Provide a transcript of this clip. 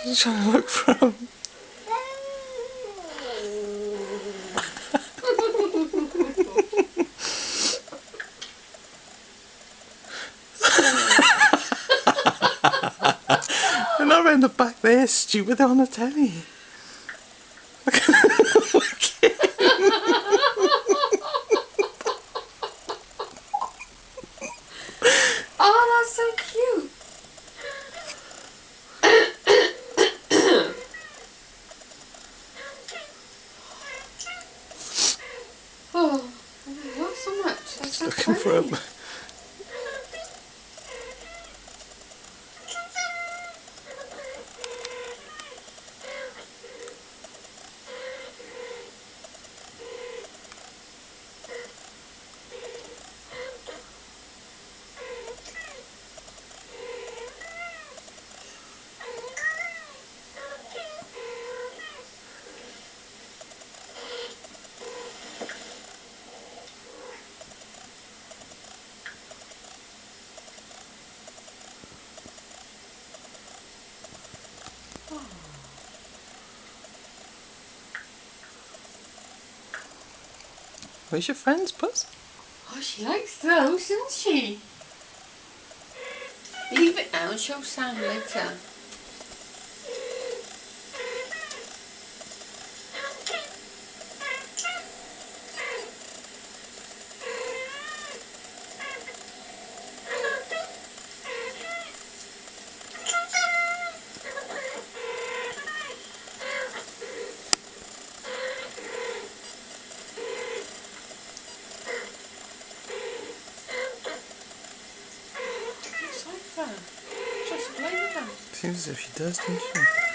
Just trying to look for him. They're not around the back there, stupid. They're on the telly. Oh, that's so cute. Oh, not so much. That's Just so looking funny. for him. Where's your friends, Puss? Oh, she likes those, doesn't she? Leave it now and she'll sound later. It's like that. Just play with them. Seems as if she does, doesn't she?